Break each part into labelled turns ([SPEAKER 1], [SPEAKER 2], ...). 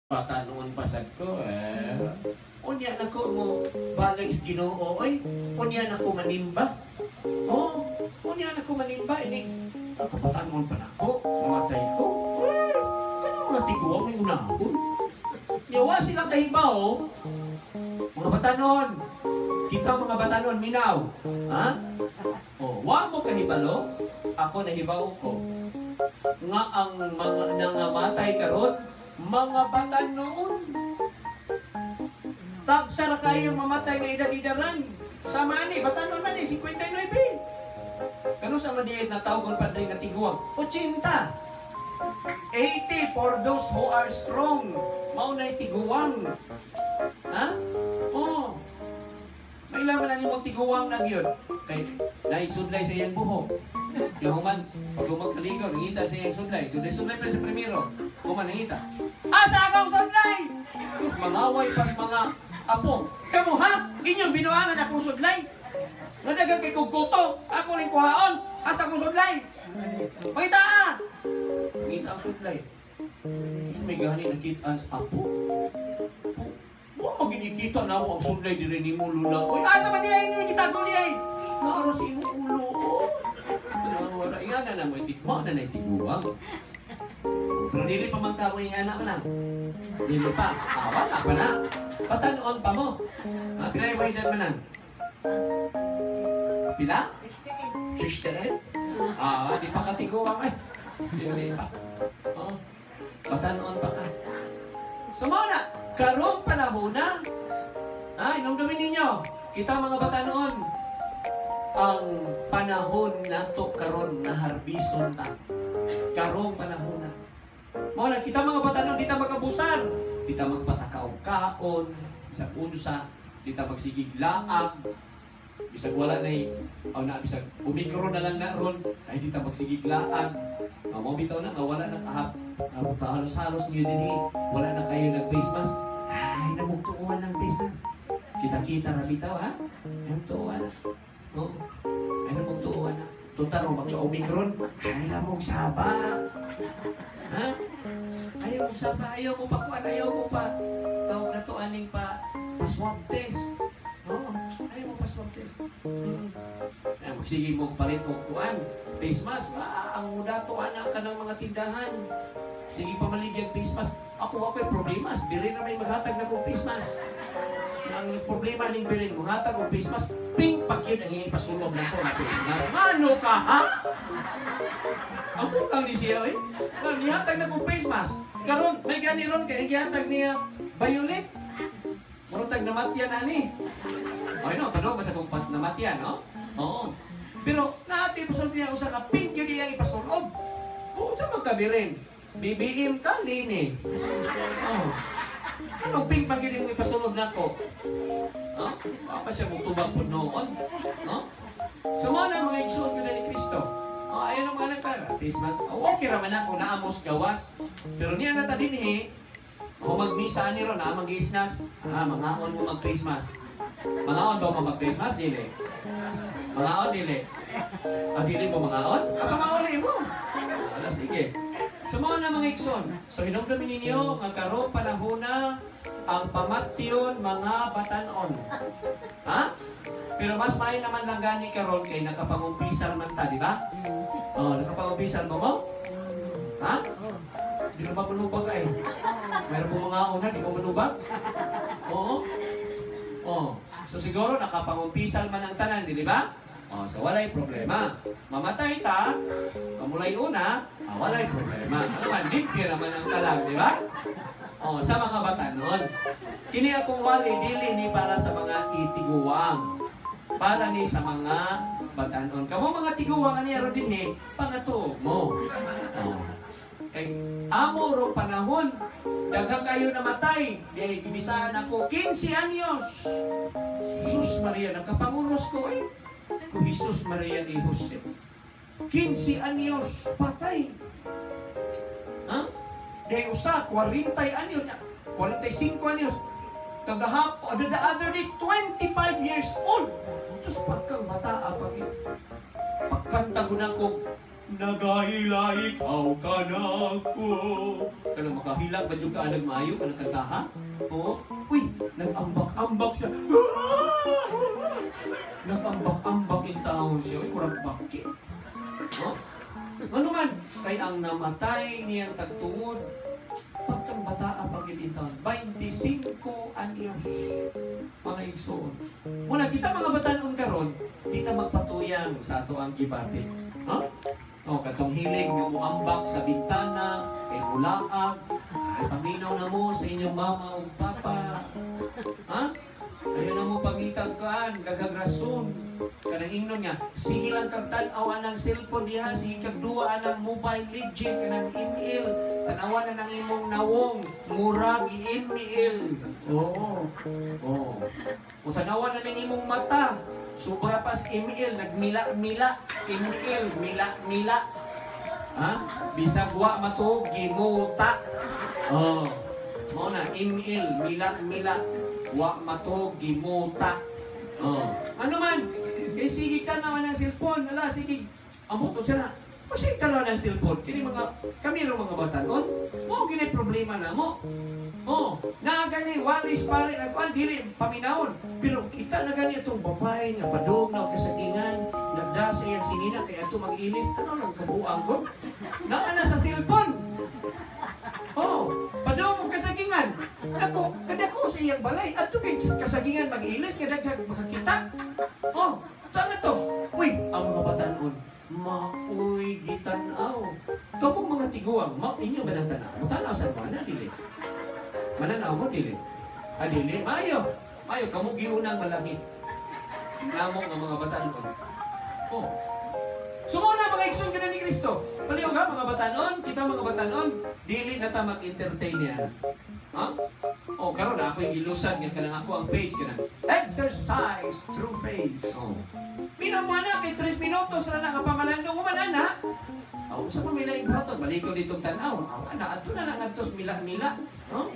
[SPEAKER 1] Bata noon pasad ko unya na ko mo balik sa Ginoo oy. Unya na ko manimba. Oh, unya na ko manimba ini. Ako patanon pa nako, mamatay ko. Kano mga tiguang may unahon? Yawa sila kahibaw. Mga batanon. Kita mga batanon minaw. Ha? Oh, wa mo kahibalo. Ako nahibaw ko. Nga ang mga nangamatay karon mga bata noon. Tagsara kayo mamatay nga edad-idaran. Sama ni, bata noon man 59. Kano sa madiit na tawgon pa rin nga tiguang? 80. 80 for those who are strong. Maunay tiguang. Ha? Oh. May laman na nimong tiguang na yun. Kay naisudlay sa iyang buhok. Yung man, pag magkaligaw, nangita sa iyang sudlay. Sudlay pa sa primero. Kuman nangita. Asa akong sudlay! Mangaway pas mga apo. Kamu ha? Inyong binuangan akong sudlay. Nadagang kay kukuto. Ako rin kuhaon. Asa akong sudlay. Pangita ah! Pangita ang sudlay. Sus may gani nakita sa apo. Huwag maginikita na ako ang sudlay di rin ni mo lula. Uy, asa man niya yun kita ko niya eh. Naaro sa iyong ulo. Wala yan na naman itikma na naitiguang. Pero dili pa magtawa yung anak man. Dili pa. Wala pa na. Patanoon pa mo. Pila yung wahidan man ang? Pila? 16? Di pa katiguang ay. Dili pa. Patanoon pa ka. So mga na, karong panahon na. Inumdumin ninyo. Kita mga bata noon. Ang panahon na to karon na harbison ta. Karong panahon na. Mga na, kita mga bata noon, di ta magabusar. Di ta magpatakaw-kaon. Bisag unsa. Di ta magsigig laang. Bisag wala na bisag umikro na lang na ron. Ay di ta magsigig laang. Mga bitaw na, wala na kahap. Halos-halos nyo din wala na kayo nag-face mask. Ay, namugtuuan ng face mask. Kita-kita na bitaw ha? Namugtuuan. Oo. Ay, namugtuuan na. Tutaro, magka-omicron. Ay, namug saba. Ha? Ayaw mo saba, ayaw mo pa kuan, ayaw mo pa. Tawag na to aning pa-swab test. Oo. Ayaw mo pa-swab test. Ay, sige mo palit mo kuan. Face mask, ang muda to anak ka ng mga tindahan. Sige pa maligyan face mask. Ako problema. Birin na may maghatag na kong face mask. Ang problema ning birin mo, hatag kong face mask. Ping pagyud ang ipasulog na ko na face mask. Ano ka, ha? Ako kang di siya, eh. Nihatag na kong face mask. Karon, may gani ron kaya ihatag niya violet. Marutag namatyan na ni. Okay no, pano, basta kong namatyan, no? Oo. Pero natin pasulog niya usa ka pink yun iyang ipasulog. Kung sa magkabirin, BBM ka, Lini. Oh. Anong pink pag yun yung ipasulog na ko? Oh? Apa siya magtubang po noon? Oh? So mga mga igsoon ko na ni Kristo. Ayan ang mga nagkara. Christmas. Okay raman ako, naamos gawas. Pero niya na din kung magmisa ni ron, mag-i-snacks. Mangaon mo mag-Christmas. Mangaon ba mo mag-Christmas? Dili. Mangaon, dili. Dili mo mangaon? Mangaon mo. Sige. So mga na mga ikson. So hinumdumin ninyo, ang karong panahon na ang pamatyon mga batanon. Ha? Pero mas may naman lang gani karon kay nakapangumpisal man ta, di ba? Nakapangumpisal mo? Ha? Di mo ba manubag ay? Meron mo mga una, di mo manubag? Oo. So siguro nakapangumpisal man ang tanan, di ba? So walay problema. Mamatay ta, kamulay una, walay problema. Ano man, limpyo naman ang talag, di ba? Sa mga batanon. Kini akong wali, dili ni para sa mga itiguang. Para ni sa mga batanon. Kamo mga tiguang niya ro din pangato mo. Kay amo ro panahon, daghang kayo namatay. Di gibisahan ako 15 anyos. Jesus Maria, nakapanguros ko Kung Jesus Maria ni Jose. 15 anyos patay. Ha? Dahil usa 40 anyos, 45 anyos. Kagahapon, the other day, 25 years old. Sus, pagkang bata, pagkantago na ko nagahila ikaw ka na ko. Kaya makahilag ba dyan ka nagmaayo ka nagkantaha? Oo. Uy, nag-ambak-ambak siya. Nag-ambak-ambak yung taon siya. Uy, kurang bakit? Oh? Ano man? Kaya ang namatay niyang tagtungod, pagkang bata ang pag-ilitan, 25 anyos, mga igsoon. Muna, kita mga bataan karon, kita magpatuyang sa ato ang gibati. Ha? O, katong hilig mo muambak sa bintana, kay mulaag, ay paminaw na mo sa inyong mama o papa. Ha? Kaya na mo pangitagkaan, gagagrason. Kanang ingnon nga, sige lang kag tan-aw anang cellphone diha, sige kag duwa anang mobile legend, kanang email, tanawa na ng imong nawong, murag i-email. Oo. Oo. O tanawa na ng imong mata, sobra pas email, nagmila-mila, email, mila-mila. Ha? Bisag wa matuog, gimuta. Oh. Mo na, email, mila-mila. Wa matuog, gimuta. Oh. Ano man? Eh sige ka naman ng cellphone. Wala, sige. Amot ko sila. Kasi ka naman ng cellphone. Kami rin mga batanon. Mo, gini problema na mo. Oh, na gani, walis pa rin. Dili, paminahon. Pero kita na gani itong babae nga padog na kasagingan. Nagdasay ang sinina kaya ito mag-ilis. Ano lang kabuang ko? Naana sa cellphone. Oh, padong mo kasagingan. Kadako sa iyang balay. At ito kay kasagingan mag-ilis, kadagdag makakita. Oh, tama to. Uy, ang mga batanon, mauy gitanaw. Kapag mga tiguang, inyo ba ng tanaw? Tanaw sa mana, dili. Mananaw mo, dili. Dili. Mayo, kamo giunang malaki. Namong ang mga batanon. Oh. Sumuna mga igsoon ka na ni Kristo. Paliw ka mga batanon, kita mga batanon, dili na ta mag-entertain yan. Ha? Oh, karon ako yung ilusan nga kanang ako ang page kanang exercise through faith. Oh. Minam mo na kay 3 minutos na nakapamalandong umanan ha. Oh, sa pamila yung baton, balik ko ditong tanaw. Oh, ato na lang atos mila-mila. Oh.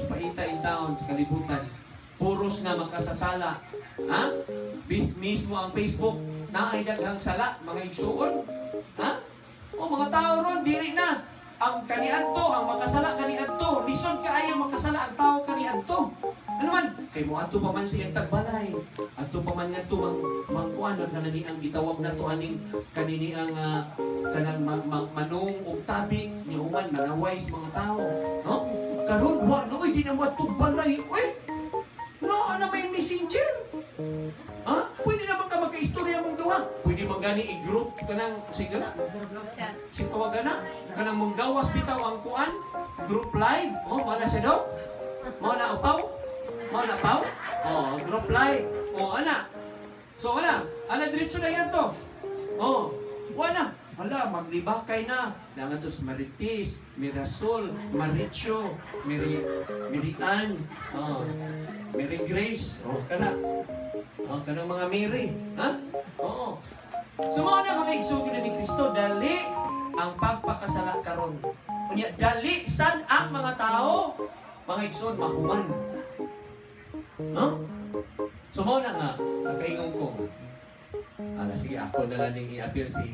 [SPEAKER 1] Paita in town sa kalibutan. Puros na makasasala. Ha? Mismo ang Facebook na ay daghang sala, mga igsuon. Ha? O mga tao ron, diri na. Ang kaniadto, ang makasala kaniadto. Lison kaayo makasala ang tao kaniadto. Ano man? Kay mo adto pa man siyang tagbalay. Adto pa man nga to mangkuan na kanani ang gitawag na to aning kanini ang kanang manung ug tabi ni human manaway sa mga tao. No? Karon wa no di na mo adto balay. Uy! No, ano may messenger? Ha? Pwede naman ka magka-istorya mong gawa. Pwede man gani i-group ka ng si tawagan na. Kanang mong gawas bitaw ang kuan. Group live. Oh, mana siya daw? Mana upaw? Mana paw? Oh, group live. Oh, ana. So, ana. Ana, diretso na yan to. Oh, wala. Wala, maglibakay na. Nangatos Maritis, Mirasol, Maricho, Mirian, Mary Grace. Oh, kana. Oh, kanang mga Mary. Ha? Oo. So, mga na mga igsugi na ni Kristo, dali ang pagpakasala karon. Kunya, dali san ang mga tao, mga igsoon, mahuman. No? So, mga na nga, nakaingong ko. Sige, ako na lang yung i-appeal si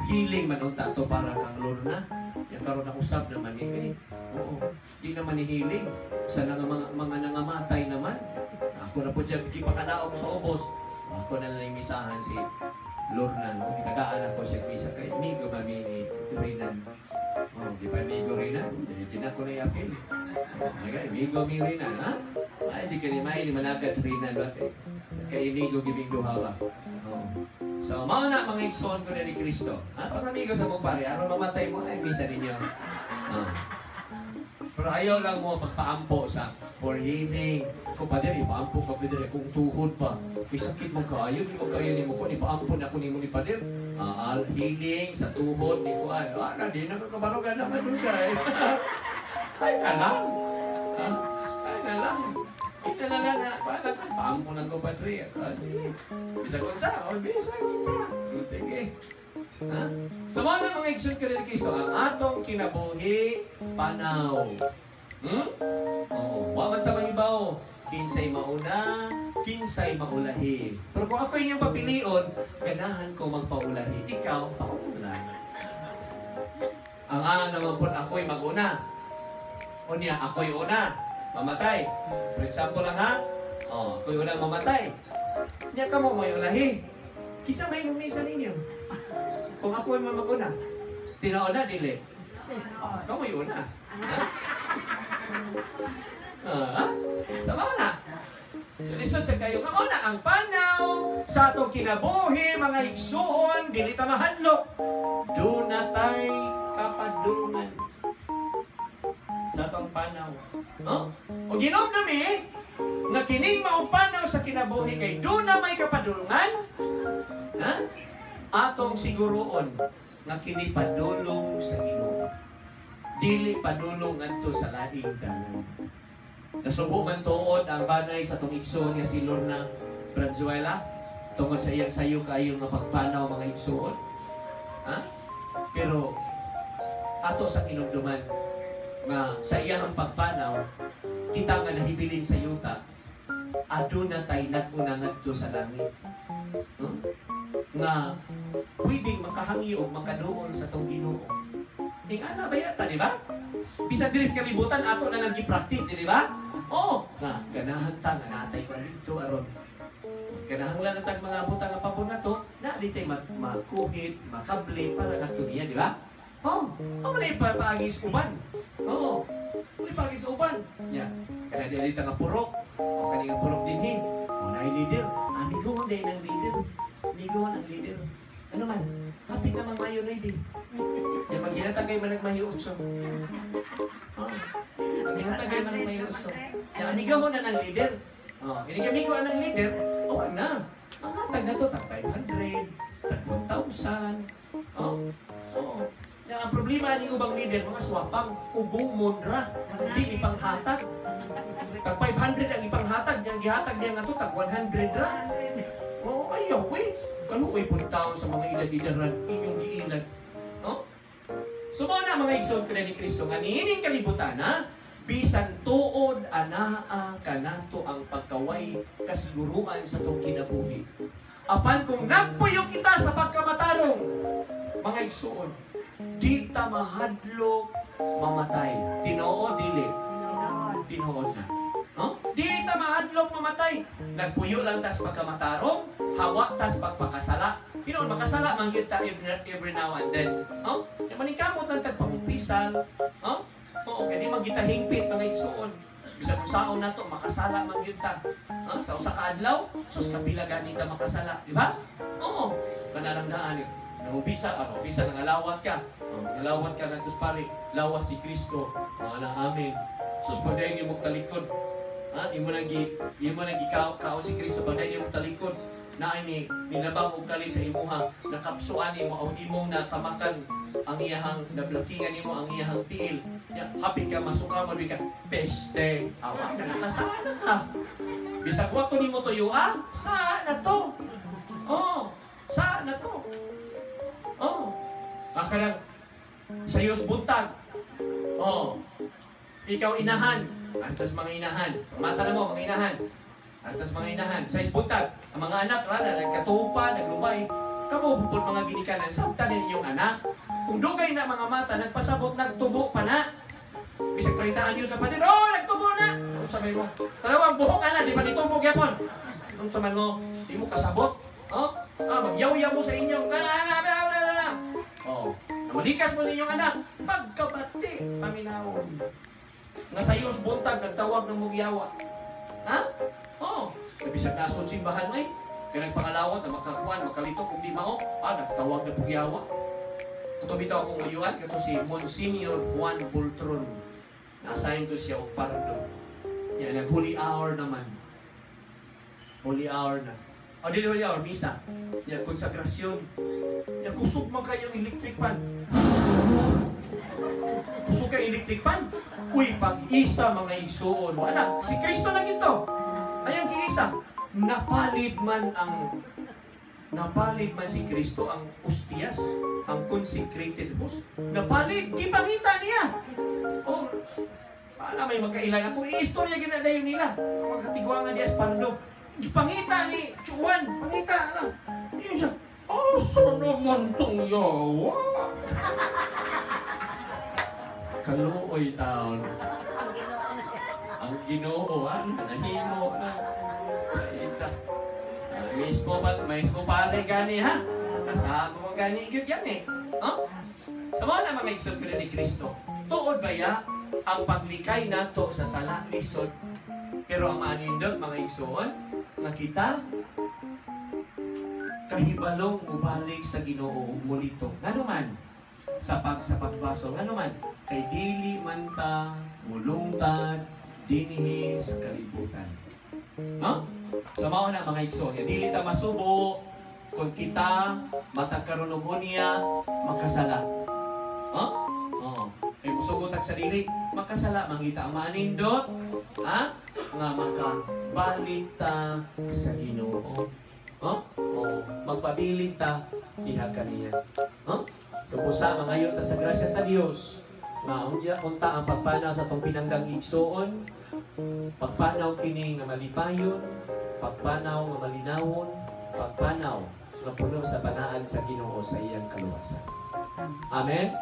[SPEAKER 1] healing man ang tato para kang Lorna. Yung karoon na usap naman oo, di naman ni healing. Sa mga nangamatay naman. Ako na po dyan, kipakanaog sa obos. Ako na lang yung misahan si Lorna. No? Itagaan ako siya misa kay Migo Mami ni Rinan. Oh, di pa Migo Rinan? Hindi na ko na i-appeal. Migo mi Rinan, ha? Ay, di ka ni May, di managat Rinan ba? Kay Migo giving duhawa. Oh. So, mauna mga igsoon ko na ni Kristo. Pag amigo sa mong pare, araw mamatay mo, ay misa ninyo. Pero ayaw lang mo pagpaampo sa for healing. Kung pa din, ipaampo ka pa din. Kung tuhod pa, may sakit mong kaayo, di mo kaayo ni mo ko, ipaampo na ko ni mo ni Padir. Healing sa tuhod, ni ko ay, di nakakabarugan naman yun guys. Ay na lang. Ay na lang. Ito na lang ha. Paampo na ko Padre. Bisa ko sa, bisa ko sa. Sige. Sa mga igsoon ka rin Kristo, ang atong kinabuhi, panaw. Oo, waman tamang ibaw. kinsay mauna, kinsay maulahi. Pero kung ako inyong papilion, ganahan ko magpaulahi. Ikaw, paula. Ang naman po ako'y maguna. O niya, ako'y una. Mamatay. For example lang ha. Ako'y unang mamatay. Niya ka mo may ulahi. Kisa may mumisa ninyo. Kung ako'y mamaguna. Tinauna, dili. Ikaw may una. Sama na. So, lisod sa kayo. Kamo na ang panaw sa atong kinabuhi, mga igsuon, dili ta mahadlok. Do na tay kapadungan sa atong panaw. O ginom nami, nga kining maong panaw sa kinabuhi kay do na may kapadungan. Atong siguroon nga kini padulong sa Ginoo. Dili padulong ngadto sa laing dalan. Nasubo man tuod ang banay sa tong igsoon nga si Lorna Branzuela tungod sa iyang sayo kaayo nga pagpanaw mga igsoon. Pero ato sa kinumduman nga sa iyang pagpanaw kita nga nahibilin sa yuta aduna tay naguna ngadto sa langit. Nga pwedeng makahangi o makaduol sa tong Ginoo. Ana ba yata, di ba? Bisag diri sa kalibutan ato na nag-practice, di ba? Nga ganahan ta nga natay pa dito aron. Kinahanglan natag mga butang nga pabor na to, na di tay makuhit, makabli para kadto niya, di ba? Mali pa paagis uban. Mali paagis uban. Ya, kana dili ta nga purok. Kani nga purok dinhi. Nay leader, amigo mo day ng leader. Amigo ng leader. Ano man? Kapit naman mayo ready. Yan maghinatagay man nagmayo utso. Maghinatagay man nagmayo utso. Yan amiga mo na ng leader. Inigamigo ng leader. Wag na. Ang hatag na to, tag 500, tag 1,000. Yan ang problema ni ubang leader, mga swapang ugong mundra. Di ipanghatag. Tag 500 ang ipanghatag. Yang gihatag niya nga to, tag 100 ra. Ayaw kaluoy po taon sa mga ilad-ilaran inyong giilad. So mga mga igsoon ko na ni Kristo nga niining kalibutan bisan tuod anaa kanato ang pagkaway kasiguruan sa tong kinabuhi. Apan kung nagpuyo kita sa pagkamatarong, mga igsoon, di ta mahadlok mamatay. Tinuod dili. Tinuod na. Di ta mahadlok mamatay. Nagpuyo lang tas pagkamatarong, hawa tas pagpakasala. Pinoon makasala man gyud ta every now and then. Yung maningkamot lang tag pamumpisal. Kaya di magita hingpit mga igsuon. Bisag kung saon na to, makasala man gyud ta. Sa usa ka adlaw, sus kapila gani ta makasala, di ba? Kanalang daan yun. Nangubisa ka, ubisa nangalawat ka. Ngalawat ka nagtus pare, lawas si Kristo. Na amin. Sus paday ni mo talikod. Imo nagi kao si Kristo paday ni mo talikod. Na ini ninabang og kalit sa imuha, nakapsuan nimo ang imong natamakan ang iyahang nablokingan nimo ang iyahang tiil. Hapit ka masuka mo ka peste. Awa na nakasana ka. Bisag wa ko nimo tuyo saan na to? Saan na to? Kanang sayos buntag. Ikaw inahan. Antas mga inahan. Mata na mo mga inahan. Antas mga inahan. Sayos buntag. Ang mga anak rana nagkatupa, naglubay. Kamo bupod mga ginikanan. Sabta din inyong anak. Kung dugay na mga mata, nagpasabot, nagtubo pa na. Bisag 30 anyos na patin. Nagtubo na! Ano sabi mo? Talawang buhok ka na, di ba nitubog yapon? Ano sabi mo? Di mo kasabot? Magyaw-yaw mo sa inyong namalikas mo sa inyong anak. Pagkabati, paminawon. Nga sayos buntag, nagtawag ng mugyawa. Bisag nasod simbahan ay. Kaya nagpangalawat na makakuan, makalitok kung di mao. Nagtawag na mugyawa. Ito bitaw akong uyuan, ito si Monsignor Juan Bultron. Na-assign to siya o pardo. Yan, nag-holy hour naman. Holy hour na. Dili holy hour, misa. Yan, konsagrasyon. Yan, kusog man kayong electric pan. Kusog kayong electric pan. Uy, pag-isa mga igsoon. Anak, si Kristo na ito. Ayang kiisa. Napalid man si Kristo ang ostias, ang consecrated host. Napalid, gipangita niya. Paano may magkailan ako? Istorya ginadayon nila. Magkatigwangan niya Espando. Pangita ni Chuan. Pangita, ano? Yun siya. Asa naman tong yawa? Kaluoy taon. Ang Ginoo, nahimo na. Pangita. Mismo pare gani ha? Kasama mo gani yun yan eh. Huh? Sa mga mga igsoon ko ni Kristo, tuod ba ya ang paglikay nato sa sala lisod? Pero ang maanindot mga igsoon, nga kita kahibalong ubalik sa Ginoo mulito. Ngano man sa pagbaso, ngano man kay dili man ta mulungtad dinhi sa kalibutan. No? Sa mao na mga igsoon, dili ta masubo kung kita matagkaroon og unya makasala. Oh. Ay musugotag sa dili, makasala mangita ang maanindot, ha? Nga makabalik ta sa Ginoo. Magpabilin ta diha kaniya. So busa mangayo ta sa grasya sa Dios. Nga unta ang pagpanaw sa tong pinanggang igsoon, pagpanaw kini nga malipayon, pagpanaw nga malinawon, pagpanaw nga puno sa banaan sa Ginoo sa iyang kaluwasan. Amen.